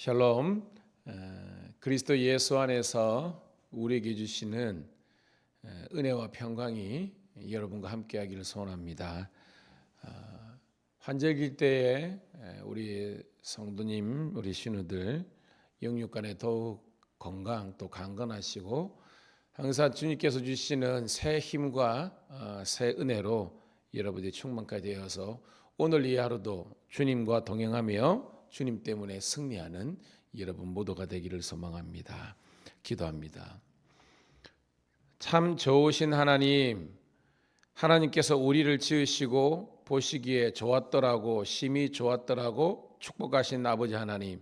샬롬. 그리스도 예수 안에서 우리에게 주시는 은혜와 평강이 여러분과 함께하기를 소원합니다. 환절기 때에 우리 성도님, 우리 신우들 영육간에 더욱 건강 또 강건하시고 항상 주님께서 주시는 새 힘과 새 은혜로 여러분들이 충만까지 되어서 오늘 이 하루도 주님과 동행하며 주님 때문에 승리하는 여러분 모두가 되기를 소망합니다. 기도합니다. 참 좋으신 하나님, 하나님께서 우리를 지으시고 보시기에 좋았더라고, 심히 좋았더라고 축복하신 아버지 하나님,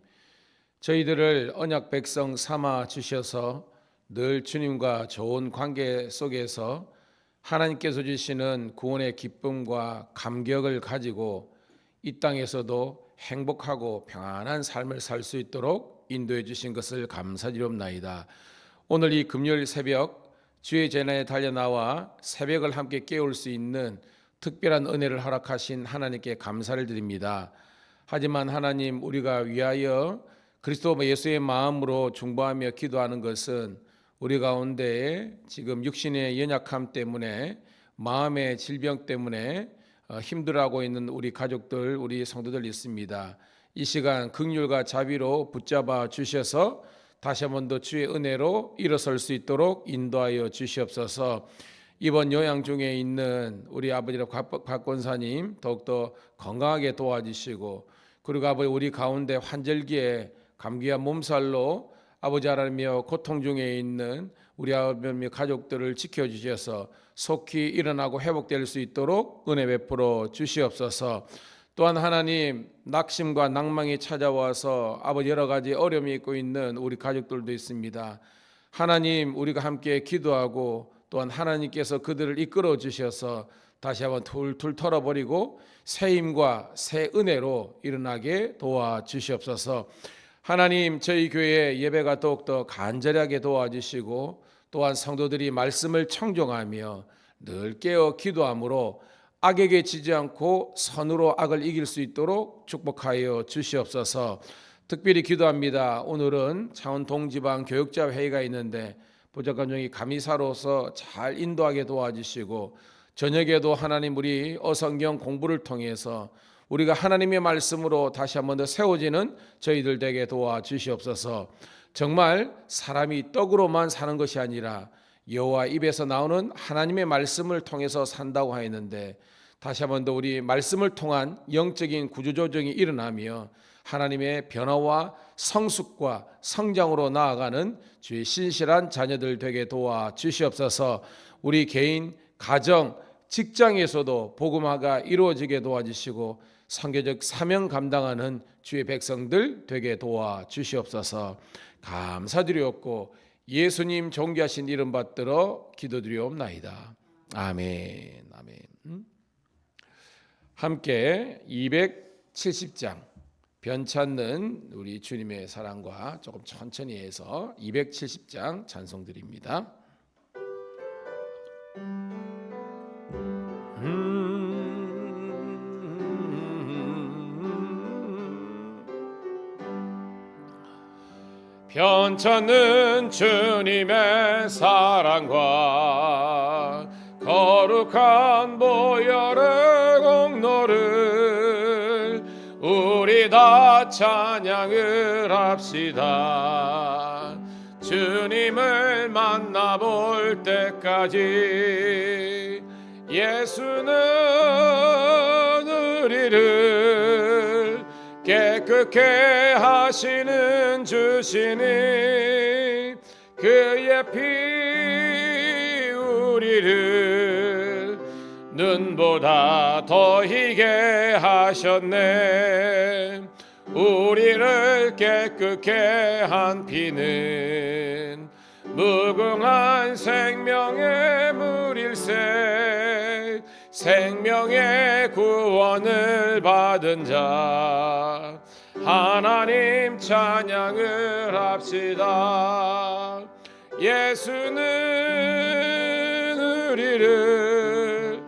저희들을 언약 백성 삼아 주셔서 늘 주님과 좋은 관계 속에서 하나님께서 주시는 구원의 기쁨과 감격을 가지고 이 땅에서도 행복하고 평안한 삶을 살 수 있도록 인도해 주신 것을 감사드리옵나이다. 오늘 이 금요일 새벽 주의 재난에 달려나와 새벽을 함께 깨울 수 있는 특별한 은혜를 허락하신 하나님께 감사를 드립니다. 하지만 하나님, 우리가 위하여 그리스도 예수의 마음으로 중보하며 기도하는 것은 우리 가운데 지금 육신의 연약함 때문에, 마음의 질병 때문에 힘들어하고 있는 우리 가족들, 우리 성도들 있습니다. 이 시간 긍휼과 자비로 붙잡아 주셔서 다시 한 번 더 주의 은혜로 일어설 수 있도록 인도하여 주시옵소서. 이번 요양 중에 있는 우리 아버지랑 박 권사님 더욱더 건강하게 도와주시고, 그리고 아버지 우리 가운데 환절기에 감기와 몸살로 아버지 하나님이여 고통 중에 있는 우리 아버지 가족들을 지켜주셔서 속히 일어나고 회복될 수 있도록 은혜 베풀어 주시옵소서. 또한 하나님, 낙심과 낭망이 찾아와서 아버지 여러 가지 어려움이 있고 있는 우리 가족들도 있습니다. 하나님, 우리가 함께 기도하고 또한 하나님께서 그들을 이끌어 주셔서 다시 한번 툴툴 털어버리고 새 힘과 새 은혜로 일어나게 도와주시옵소서. 하나님, 저희 교회 예배가 더욱더 간절하게 도와주시고 또한 성도들이 말씀을 청종하며 늘 깨어 기도함으로 악에게 지지 않고 선으로 악을 이길 수 있도록 축복하여 주시옵소서. 특별히 기도합니다. 오늘은 창원 동지방 교육자 회의가 있는데 보좌관장이 감리사로서 잘 인도하게 도와주시고, 저녁에도 하나님 우리 어성경 공부를 통해서 우리가 하나님의 말씀으로 다시 한 번 더 세워지는 저희들 되게 도와주시옵소서. 정말 사람이 떡으로만 사는 것이 아니라 여호와 입에서 나오는 하나님의 말씀을 통해서 산다고 하였는데, 다시 한 번 더 우리 말씀을 통한 영적인 구조조정이 일어나며 하나님의 변화와 성숙과 성장으로 나아가는 주의 신실한 자녀들 되게 도와주시옵소서. 우리 개인, 가정, 직장에서도 복음화가 이루어지게 도와주시고 선교적 사명 감당하는 주의 백성들 되게 도와주시옵소서. 감사드리옵고 예수님 존귀하신 이름 받들어 기도드리옵나이다. 아멘. 아멘. 함께 270장 변찮는 우리 주님의 사랑과 조금 천천히 해서 270장 찬송 드립니다. 변찮는 주님의 사랑과 거룩한 보혈의 공로를 우리 다 찬양을 합시다. 주님을 만나볼 때까지 예수는 우리를 깨끗게 하시는 주시니 그의 피 우리를 눈보다 더 희게 하셨네. 우리를 깨끗게 한 피는 무궁한 생명의 물일세. 생명의 구원을 받은 자 하나님 찬양을 합시다. 예수는 우리를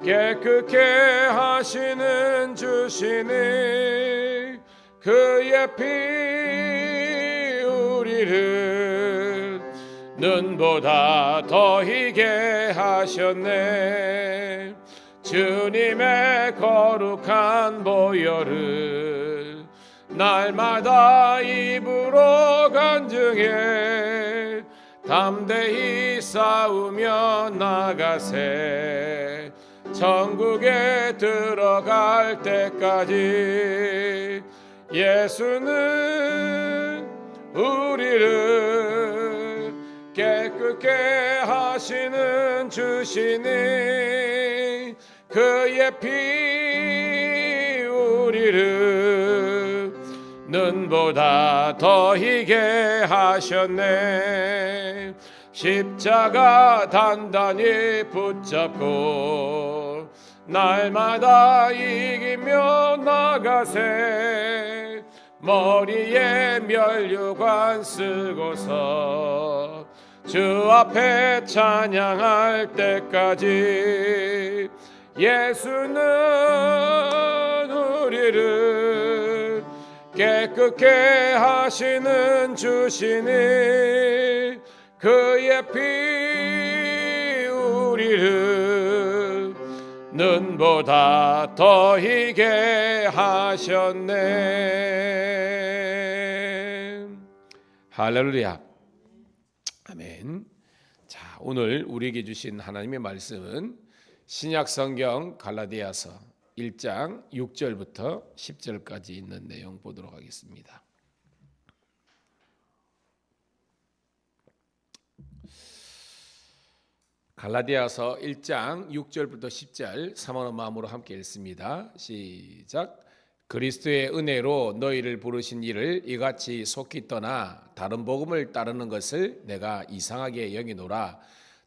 깨끗게 하시는 주시니 그의 피 우리를 눈보다 더 희게 하셨네. 주님의 거룩한 보혈을 날마다 입으로 간증해 담대히 싸우며 나가세. 천국에 들어갈 때까지 예수는 우리를 깨끗게 하시는 주시니 그의 피 우리를 눈보다 더 희게 하셨네. 십자가 단단히 붙잡고 날마다 이기며 나가세. 머리에 면류관 쓰고서 주 앞에 찬양할 때까지 예수는 우리를 깨끗게 하시는 주시니 그의 피 우리를 눈보다 더 희게 하셨네. 할렐루야. 아멘. 자, 오늘 우리에게 주신 하나님의 말씀은 신약 성경 갈라디아서 1장 6절부터 10절까지 있는 내용 보도록 하겠습니다. 갈라디아서 1장 6절부터 10절 사모하는 마음으로 함께 읽습니다. 시작. 그리스도의 은혜로 너희를 부르신 이를 이같이 속히 떠나 다른 복음을 따르는 것을 내가 이상하게 여기노라.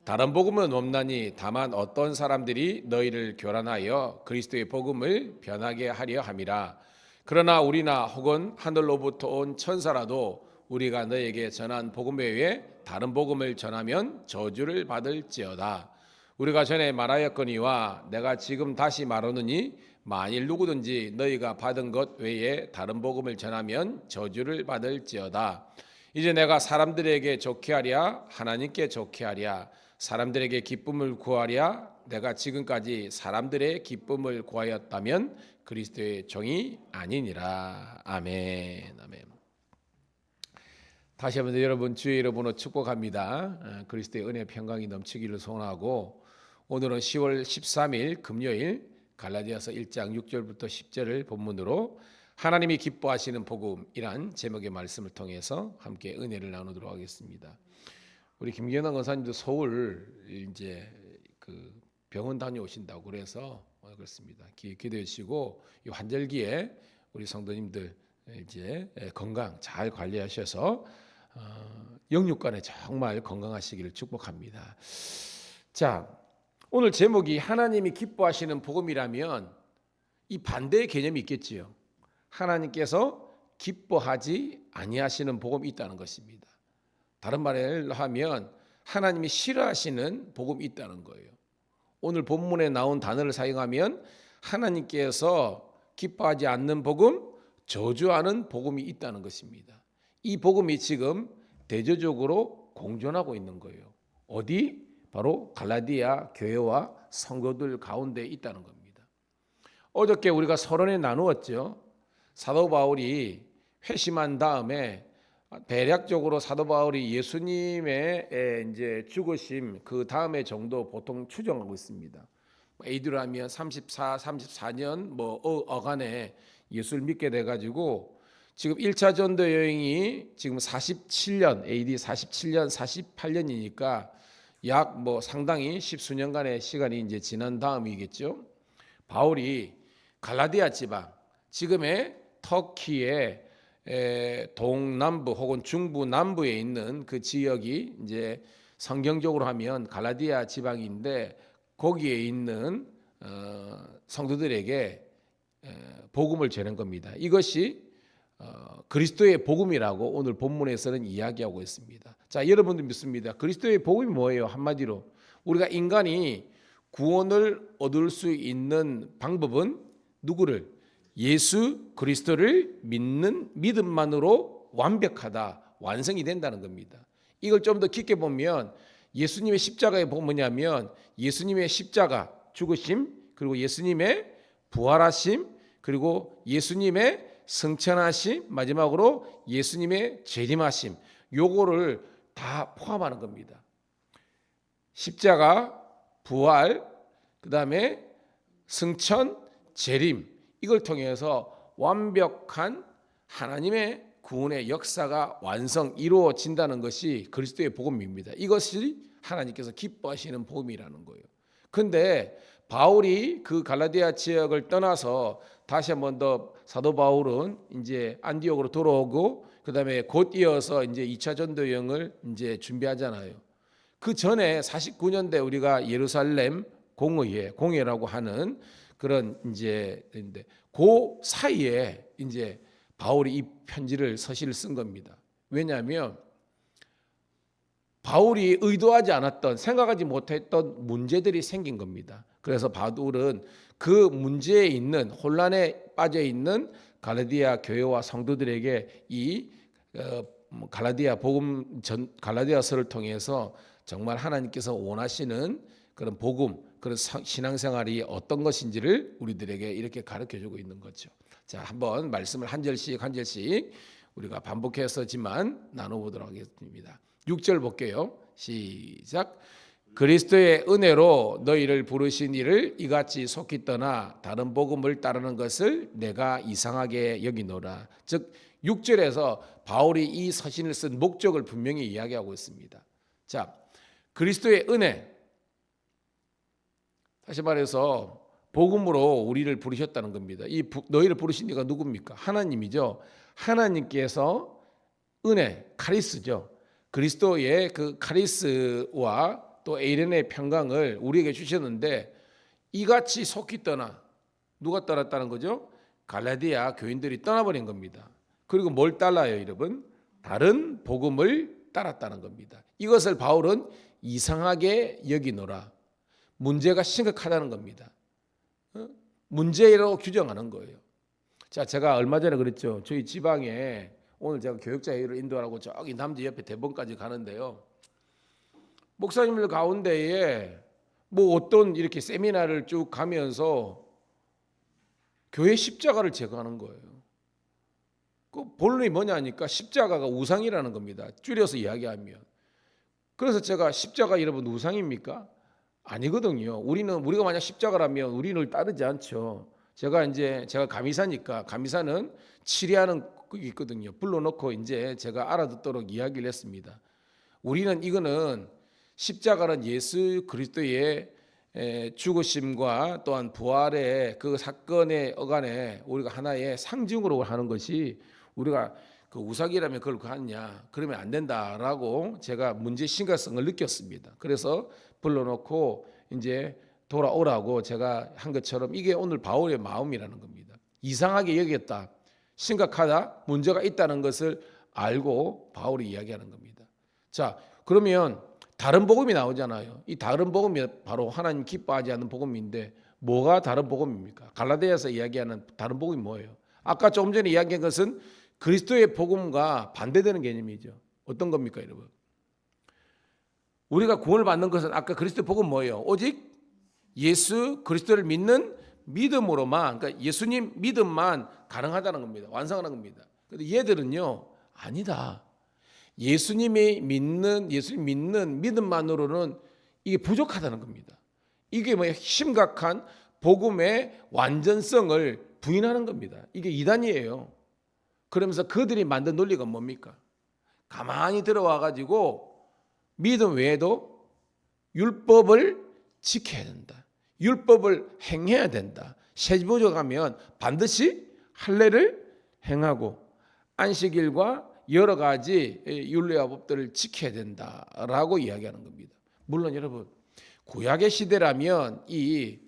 다른 복음은 없나니 다만 어떤 사람들이 너희를 교란하여 그리스도의 복음을 변하게 하려 함이라. 그러나 우리나 혹은 하늘로부터 온 천사라도 우리가 너에게 전한 복음 외에 다른 복음을 전하면 저주를 받을지어다. 우리가 전에 말하였거니와 내가 지금 다시 말하노니 만일 누구든지 너희가 받은 것 외에 다른 복음을 전하면 저주를 받을지어다. 이제 내가 사람들에게 좋게 하랴 하나님께 좋게 하랴 사람들에게 기쁨을 구하랴 내가 지금까지 사람들의 기쁨을 구하였다면 그리스도의 종이 아니니라. 아멘. 아멘. 다시 한번 여러분 주의 이름으로 축복합니다. 그리스도의 은혜 평강이 넘치기를 소원하고 오늘은 10월 13일 금요일 갈라디아서 1장 6절부터 10절을 본문으로 하나님이 기뻐하시는 복음이란 제목의 말씀을 통해서 함께 은혜를 나누도록 하겠습니다. 우리 김경남 권사님도 서울 이제 그 병원 다녀오신다고 그래서 그렇습니다. 기도해 주시고 이 환절기에 우리 성도님들 이제 건강 잘 관리하셔서 영육간에 정말 건강하시기를 축복합니다. 자, 오늘 제목이 하나님이 기뻐하시는 복음이라면 이 반대의 개념이 있겠지요. 하나님께서 기뻐하지 아니하시는 복음이 있다는 것입니다. 다른 말을 하면 하나님이 싫어하시는 복음이 있다는 거예요. 오늘 본문에 나온 단어를 사용하면 하나님께서 기뻐하지 않는 복음, 저주하는 복음이 있다는 것입니다. 이 복음이 지금 대조적으로 공존하고 있는 거예요. 어디? 바로 갈라디아 교회와 성도들 가운데 있다는 겁니다. 어저께 우리가 서론에 나누었죠. 사도 바울이 회심한 다음에 대략적으로 사도 바울이 예수님의 이제 죽으심 그 다음에 정도 보통 추정하고 있습니다. AD로 하면 34년 어간에 예수를 믿게 돼가지고 지금 1차 전도 여행이 지금 47년 AD 47년 48년이니까 약 상당히 십수년간의 시간이 이제 지난 다음이겠죠. 바울이 갈라디아 지방 지금의 터키의 동남부 혹은 중부 남부에 있는 그 지역이 이제 성경적으로 하면 갈라디아 지방인데 거기에 있는 성도들에게 복음을 전한 겁니다. 이것이 그리스도의 복음이라고 오늘 본문에서는 이야기하고 있습니다. 자, 여러분들 믿습니다. 그리스도의 복음이 뭐예요? 한마디로 우리가 인간이 구원을 얻을 수 있는 방법은 누구를? 예수 그리스도를 믿는 믿음만으로 완벽하다, 완성이 된다는 겁니다. 이걸 좀 더 깊게 보면 예수님의 십자가에 보면 뭐냐면 예수님의 십자가 죽으심, 그리고 예수님의 부활하심, 그리고 예수님의 승천하심, 마지막으로 예수님의 재림하심, 요거를 다 포함하는 겁니다. 십자가, 부활, 그 다음에 승천, 재림, 이걸 통해서 완벽한 하나님의 구원의 역사가 완성 이루어진다는 것이 그리스도의 복음입니다. 이것이 하나님께서 기뻐하시는 복음이라는 거예요. 그런데 바울이 그 갈라디아 지역을 떠나서 다시 한 번 더 사도 바울은 이제 안디옥으로 돌아오고 그다음에 곧 이어서 이제 2차 전도 여행을 이제 준비하잖아요. 그 전에 49년대 우리가 예루살렘 공회라고 하는 그런 이제 그 사이에 이제 바울이 이 편지를 서시를 쓴 겁니다. 왜냐하면 바울이 의도하지 않았던, 생각하지 못했던 문제들이 생긴 겁니다. 그래서 바울은 그 문제에 있는, 혼란에 빠져 있는 갈라디아 교회와 성도들에게 이 갈라디아서를 통해서 정말 하나님께서 원하시는 그런 복음, 그런 신앙생활이 어떤 것인지를 우리들에게 이렇게 가르쳐주고 있는 거죠. 자, 한번 말씀을 한 절씩 우리가 반복해서지만 나눠보도록 하겠습니다. 6절 볼게요. 시작. 그리스도의 은혜로 너희를 부르신 이를 이같이 속히 떠나 다른 복음을 따르는 것을 내가 이상하게 여기노라. 즉 6절에서 바울이 이 서신을 쓴 목적을 분명히 이야기하고 있습니다. 자, 그리스도의 은혜, 다시 말해서 복음으로 우리를 부르셨다는 겁니다. 이 너희를 부르신 이가 누굽니까? 하나님이죠. 하나님께서 은혜, 카리스죠. 그리스도의 그 카리스와 또 에이렌의 평강을 우리에게 주셨는데 이같이 속히 떠나, 누가 떠났다는 거죠? 갈라디아 교인들이 떠나버린 겁니다. 그리고 뭘 따라요, 여러분? 다른 복음을 따랐다는 겁니다. 이것을 바울은 이상하게 여기노라. 문제가 심각하다는 겁니다. 문제로 규정하는 거예요. 자, 제가 얼마 전에 그랬죠. 저희 지방에 오늘 제가 교역자 회의를 인도하라고 저기 남지 옆에 대본까지 가는데요. 목사님들 가운데에 뭐 어떤 이렇게 세미나를 쭉 가면서 교회 십자가를 제거하는 거예요. 그 본론이 뭐냐니까 십자가가 우상이라는 겁니다. 줄여서 이야기하면. 그래서 제가 십자가 여러분 우상입니까? 아니거든요. 우리가 만약 십자가라면 우리를 따르지 않죠. 제가 감리사니까 감리사는 치리하는 그게 있거든요. 불러놓고 이제 제가 알아듣도록 이야기를 했습니다. 우리는 이거는 십자가는 예수 그리스도의 죽으심과 또한 부활의 그 사건의 어간에 우리가 하나의 상징으로 하는 것이 우리가 그 우상이라면 그걸 하느냐 그러면 안 된다라고 제가 문제의 심각성을 느꼈습니다. 그래서 불러놓고 이제 돌아오라고 제가 한 것처럼 이게 오늘 바울의 마음이라는 겁니다. 이상하게 여겼다, 심각하다, 문제가 있다는 것을 알고 바울이 이야기하는 겁니다. 자, 그러면 다른 복음이 나오잖아요. 이 다른 복음이 바로 하나님 기뻐하지 않는 복음인데 뭐가 다른 복음입니까? 갈라디아서 이야기하는 다른 복음이 뭐예요? 아까 조금 전에 이야기한 것은 그리스도의 복음과 반대되는 개념이죠. 어떤 겁니까, 여러분? 우리가 구원을 받는 것은 아까 그리스도의 복음 뭐예요? 오직 예수 그리스도를 믿는 믿음으로만, 그러니까 예수님 믿음만 가능하다는 겁니다. 완성하는 겁니다. 그런데 얘들은요, 아니다. 예수님 믿는 믿음만으로는 이게 부족하다는 겁니다. 이게 뭐 심각한 복음의 완전성을 부인하는 겁니다. 이게 이단이에요. 그러면서 그들이 만든 논리가 뭡니까? 가만히 들어와 가지고 믿음 외에도 율법을 지켜야 된다. 율법을 행해야 된다. 세부적으로 가면 반드시 할례를 행하고 안식일과 여러 가지 율례와 법들을 지켜야 된다라고 이야기하는 겁니다. 물론 여러분 구약의 시대라면 이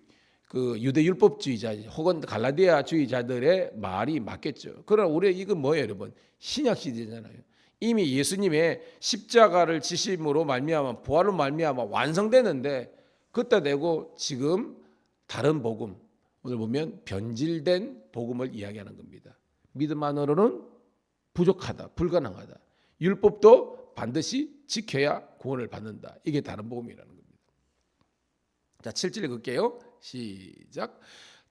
그 유대 율법주의자 혹은 갈라디아주의자들의 말이 맞겠죠. 그러나 우리 이건 뭐예요, 여러분? 신약 시대잖아요. 이미 예수님의 십자가를 지심으로 말미암아 부활로 말미암아 완성되는데 그때 되고 지금 다른 복음, 오늘 보면 변질된 복음을 이야기하는 겁니다. 믿음만으로는 부족하다, 불가능하다. 율법도 반드시 지켜야 구원을 받는다. 이게 다른 복음이라는 겁니다. 자, 7절 읽을게요. 시작.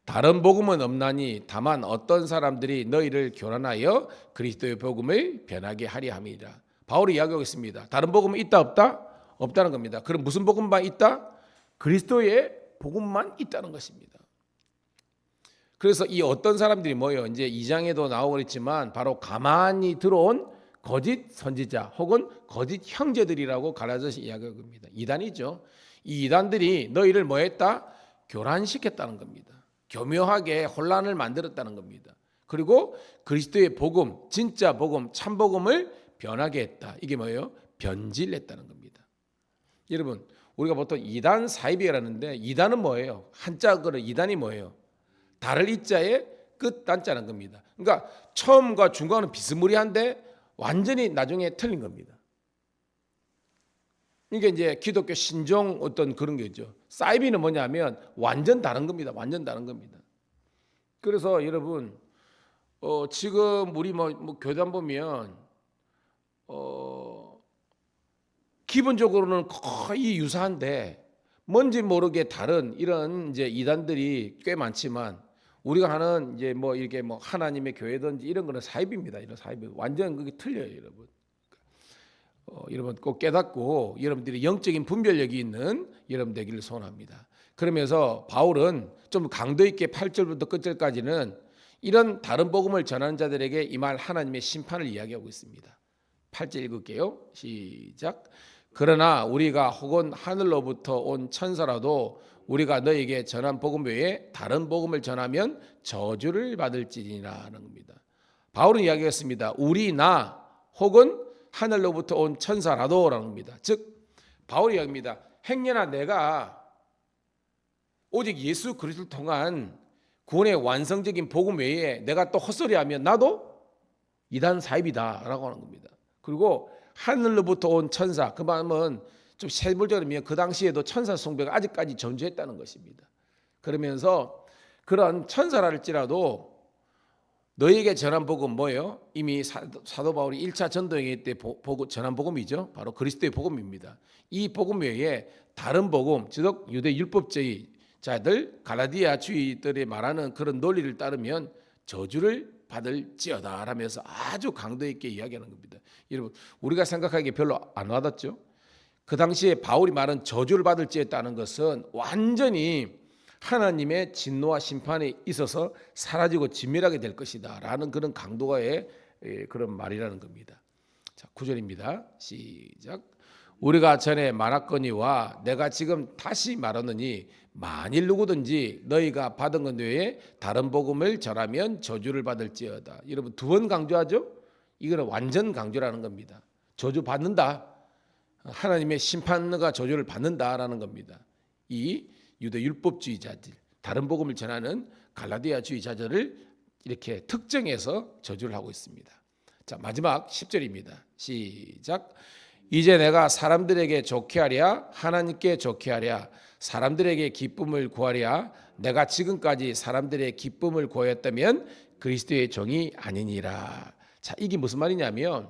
다른 복음은 없나니 다만 어떤 사람들이 너희를 교란하여 그리스도의 복음을 변하게 하려 함이라. 바울이 이야기하고 있습니다. 다른 복음은 있다 없다? 없다는 겁니다. 그럼 무슨 복음만 있다? 그리스도의 복음만 있다는 것입니다. 그래서 이 어떤 사람들이 뭐예요? 이제 2장에도 나오고 그랬지만 바로 가만히 들어온 거짓 선지자 혹은 거짓 형제들이라고 갈라져서 이야기하고 있습니다. 이단이죠. 이 이단들이 너희를 뭐 했다? 교란시켰다는 겁니다. 교묘하게 혼란을 만들었다는 겁니다. 그리고 그리스도의 복음, 진짜 복음, 참 복음을 변하게 했다. 이게 뭐예요? 변질했다는 겁니다. 여러분, 우리가 보통 이단 사이비라는데 이단은 뭐예요? 한자어로 이단이 뭐예요? 달을 이자에 끝 단자는 겁니다. 그러니까 처음과 중간은 비스무리한데 완전히 나중에 틀린 겁니다. 이게 이제 기독교 신종 어떤 그런 게죠. 사이비는 뭐냐면 완전 다른 겁니다. 완전 다른 겁니다. 그래서 여러분 지금 우리 뭐 교단 보면 기본적으로는 거의 유사한데 뭔지 모르게 다른 이런 이제 이단들이 꽤 많지만 우리가 하는 이제 뭐 이렇게 뭐 하나님의 교회든지 이런 거는 사입입니다. 이런 사입 완전 그게 틀려요, 여러분. 여러분 꼭 깨닫고 여러분들이 영적인 분별력이 있는 여러분 되기를 소원합니다. 그러면서 바울은 좀 강도 있게 8절부터 끝절까지는 이런 다른 복음을 전하는 자들에게 임할 하나님의 심판을 이야기하고 있습니다. 8절 읽을게요. 시작. 그러나 우리가 혹은 하늘로부터 온 천사라도 우리가 너에게 전한 복음 외에 다른 복음을 전하면 저주를 받을지니라는 겁니다. 바울은 이야기했습니다. 우리 나 혹은 하늘로부터 온 천사라도라는 겁니다. 즉 바울이 이야기합니다. 행여나 내가 오직 예수 그리스도를 통한 구원의 완성적인 복음 외에 내가 또 헛소리하면 나도 이단 사입이다라고 하는 겁니다. 그리고 하늘로부터 온 천사, 그 말은 좀 세물적으로 보면 그 당시에도 천사 숭배가 아직까지 전주했다는 것입니다. 그러면서 그런 천사랄지라도 너에게 전한 복음 뭐예요? 이미 사도 바울이 1차 전도행위 때 전한 복음이죠. 바로 그리스도의 복음입니다. 이 복음 외에 다른 복음, 즉 유대 율법주의자들 갈라디아주의들이 말하는 그런 논리를 따르면 저주를 받을지어다 라면서 아주 강도 있게 이야기하는 겁니다. 여러분 우리가 생각하기에 별로 안 와닿죠? 그 당시에 바울이 말한 저주를 받을지었다는 것은 완전히 하나님의 진노와 심판에 있어서 사라지고 진멸하게 될 것이다 라는 그런 강도가의 그런 말이라는 겁니다. 자, 9절입니다. 시작. 우리가 전에 말했거니와 내가 지금 다시 말하느니 만일 누구든지 너희가 받은 것 외에 다른 복음을 전하면 저주를 받을지어다. 여러분 두 번 강조하죠? 이거는 완전 강조라는 겁니다. 저주 받는다. 하나님의 심판과 저주를 받는다라는 겁니다. 이 유대 율법주의자들, 다른 복음을 전하는 갈라디아주의자들을 이렇게 특정해서 저주를 하고 있습니다. 자, 마지막 10절입니다. 시작. 이제 내가 사람들에게 좋게 하랴 하나님께 좋게 하랴 사람들에게 기쁨을 구하랴 내가 지금까지 사람들의 기쁨을 구하였다면 그리스도의 종이 아니니라. 자, 이게 무슨 말이냐면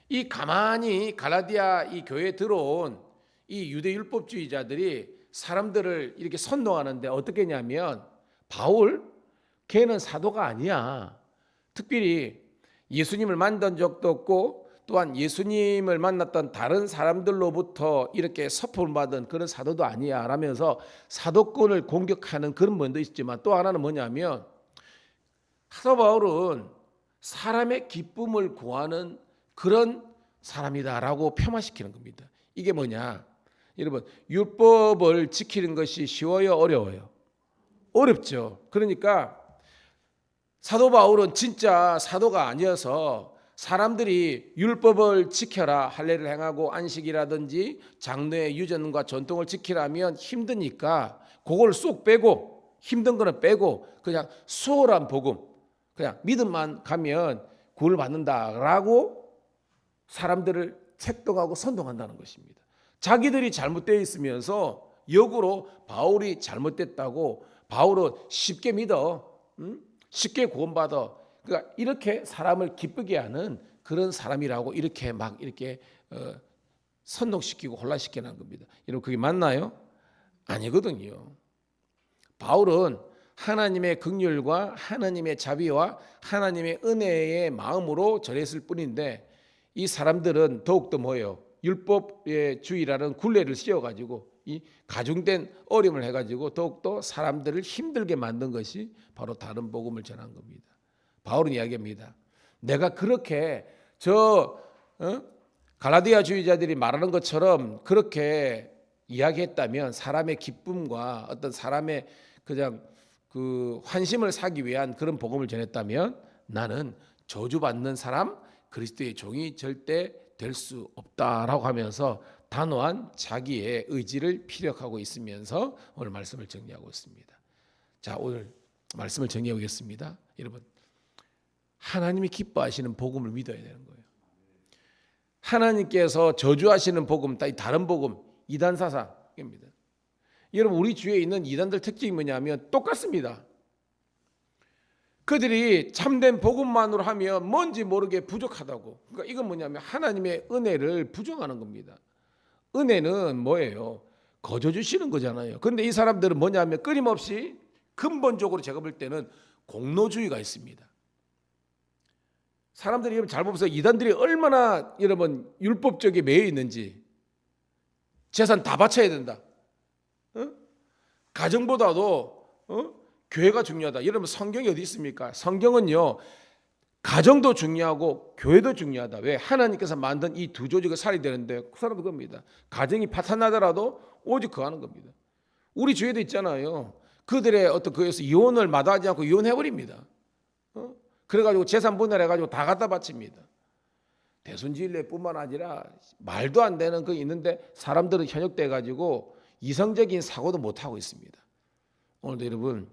이 가만히 갈라디아 이 교회에 들어온 이 유대 율법주의자들이 사람들을 이렇게 선동하는데 어떻게 했냐면 바울 걔는 사도가 아니야. 특별히 예수님을 만난 적도 없고 또한 예수님을 만났던 다른 사람들로부터 이렇게 서품을 받은 그런 사도도 아니야 라면서 사도권을 공격하는 그런 면도 있지만 또 하나는 뭐냐면 사도 바울은 사람의 기쁨을 구하는 그런 사람이다라고 폄하시키는 겁니다. 이게 뭐냐? 여러분 율법을 지키는 것이 쉬워요? 어려워요? 어렵죠. 그러니까 사도 바울은 진짜 사도가 아니어서 사람들이 율법을 지켜라 할례를 행하고 안식이라든지 장로의 유전과 전통을 지키라면 힘드니까 그걸 쏙 빼고 힘든 거는 빼고 그냥 수월한 복음 그냥 믿음만 가면 구원을 받는다라고 사람들을 책동하고 선동한다는 것입니다. 자기들이 잘못되어 있으면서 역으로 바울이 잘못됐다고 바울은 쉽게 믿어, 쉽게 구원받아. 그러니까 이렇게 사람을 기쁘게 하는 그런 사람이라고 이렇게 막 이렇게 선동시키고 혼란시키는 겁니다. 여러분 그게 맞나요? 아니거든요. 바울은 하나님의 긍휼과 하나님의 자비와 하나님의 은혜의 마음으로 전했을 뿐인데 이 사람들은 더욱더 뭐예요? 율법의 주의라는 굴레를 씌워가지고 이 가중된 어려움을 해가지고 더욱더 사람들을 힘들게 만든 것이 바로 다른 복음을 전한 겁니다. 바울은 이야기합니다. 내가 그렇게 갈라디아 주의자들이 말하는 것처럼 그렇게 이야기했다면 사람의 기쁨과 어떤 사람의 그냥 그 환심을 사기 위한 그런 복음을 전했다면 나는 저주받는 사람 그리스도의 종이 절대 될 수 없다라고 하면서 단호한 자기의 의지를 피력하고 있으면서 오늘 말씀을 정리하고 있습니다. 자, 오늘 말씀을 정리해 보겠습니다. 여러분, 하나님이 기뻐하시는 복음을 믿어야 되는 거예요. 하나님께서 저주하시는 복음, 다른 복음, 이단 사상입니다. 여러분, 우리 주위에 있는 이단들 특징이 뭐냐면 똑같습니다. 그들이 참된 복음만으로 하면 뭔지 모르게 부족하다고. 그러니까 이건 뭐냐면 하나님의 은혜를 부정하는 겁니다. 은혜는 뭐예요? 거저 주시는 거잖아요. 그런데 이 사람들은 뭐냐면 끊임없이 근본적으로 제가 볼 때는 공로주의가 있습니다. 사람들이 여러분 잘 보면서 이단들이 얼마나 여러분 율법적에 매여 있는지, 재산 다 바쳐야 된다. 가정보다도 교회가 중요하다. 여러분 성경이 어디 있습니까? 성경은요 가정도 중요하고 교회도 중요하다. 왜? 하나님께서 만든 이 두 조직을 살이 되는데 그 사람도 그겁니다. 가정이 파탄나더라도 오직 그거 하는 겁니다. 우리 주위에도 있잖아요. 그들의 어떤 그에서 이혼을 마다하지 않고 이혼해버립니다. 그래가지고 재산 분할해가지고 다 갖다 바칩니다. 대순진례뿐만 아니라 말도 안 되는 거 있는데 사람들은 현혹돼가지고 이성적인 사고도 못하고 있습니다. 오늘도 여러분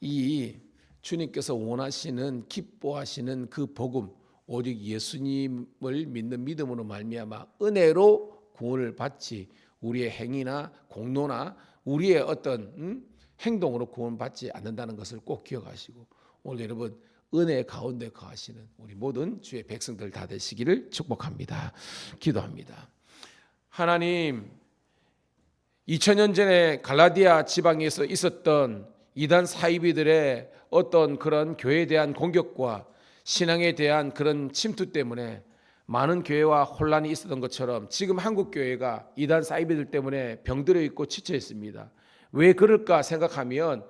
이 주님께서 원하시는 기뻐하시는 그 복음 오직 예수님을 믿는 믿음으로 말미암아 은혜로 구원을 받지 우리의 행위나 공로나 우리의 어떤 행동으로 구원받지 않는다는 것을 꼭 기억하시고 오늘도 여러분 은혜 가운데 거하시는 우리 모든 주의 백성들 다 되시기를 축복합니다. 기도합니다. 하나님 2000년 전에 갈라디아 지방에서 있었던 이단 사이비들의 어떤 그런 교회에 대한 공격과 신앙에 대한 그런 침투 때문에 많은 교회와 혼란이 있었던 것처럼 지금 한국 교회가 이단 사이비들 때문에 병들어 있고 지쳐 있습니다. 왜 그럴까 생각하면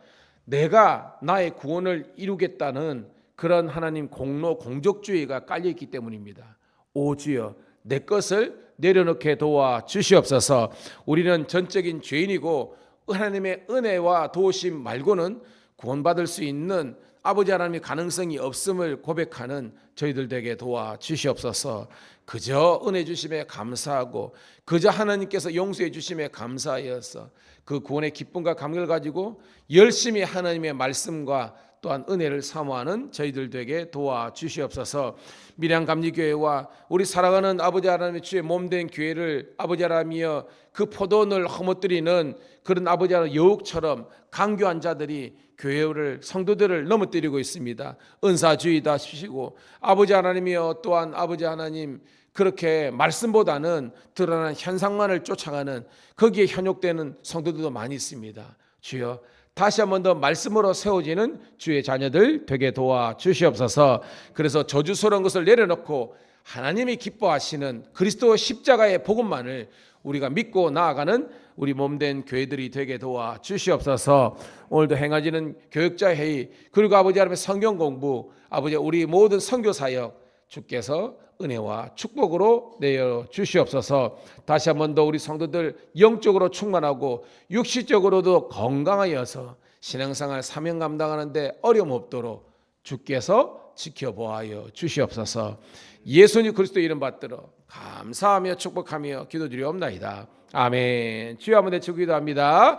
내가 나의 구원을 이루겠다는 그런 하나님 공로 공적주의가 깔려 있기 때문입니다. 오 주여 내 것을 내려놓게 도와 주시옵소서. 우리는 전적인 죄인이고 하나님의 은혜와 도우심 말고는 구원받을 수 있는 아버지 하나님의 가능성이 없음을 고백하는 저희들 되게 도와 주시옵소서. 그저 은혜 주심에 감사하고 그저 하나님께서 용서해 주심에 감사하여서 그 구원의 기쁨과 감격을 가지고 열심히 하나님의 말씀과 또한 은혜를 사모하는 저희들 되게 도와 주시옵소서. 밀양감리교회와 우리 사랑하는 아버지 하나님의 주의 몸된 교회를 아버지 하나님이여 그 포도원을 허무뜨리는 그런 아버지 하나님 여우처럼 강교한 자들이 교회를 성도들을 넘어뜨리고 있습니다. 은사주의다 하시고 아버지 하나님이여 또한 아버지 하나님 그렇게 말씀보다는 드러난 현상만을 쫓아가는 거기에 현혹되는 성도들도 많이 있습니다. 주여 다시 한 번 더 말씀으로 세워지는 주의 자녀들 되게 도와 주시옵소서. 그래서 저주스러운 것을 내려놓고 하나님이 기뻐하시는 그리스도 십자가의 복음만을 우리가 믿고 나아가는 우리 몸된 교회들이 되게 도와 주시옵소서. 오늘도 행하지는 교육자 회의 그리고 아버지 하나님의 성경 공부 아버지 우리 모든 선교 사역 주께서 은혜와 축복으로 내어 주시옵소서. 다시 한 번 더 우리 성도들 영적으로 충만하고 육시적으로도 건강하여서 신앙생활 사명 감당하는데 어려움 없도록 주께서 지켜보아여 주시옵소서. 예수님 그리스도 이름 받들어 감사하며 축복하며 기도드리옵나이다. 아멘. 주여 한번 대치고 기도합니다.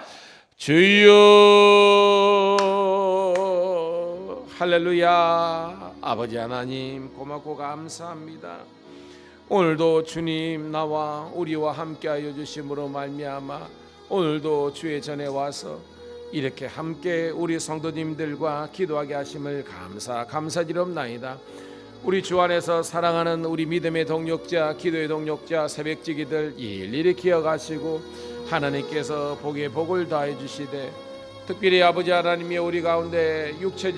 주여 할렐루야. 아버지 하나님 고맙고 감사합니다. 오늘도 주님 나와 우리와 함께하여 주심으로 말미암아 오늘도 주의 전에 와서 이렇게 함께 우리 성도님들과 기도하게 하심을 감사드리옵나이다. 우리 주 안에서 사랑하는 우리 믿음의 동력자, 기도의 동력자, 새벽지기들 일일이 기억하시고 하나님께서 복에 복을 더해 주시되, 특별히 아버지 하나님이 우리 가운데 육체적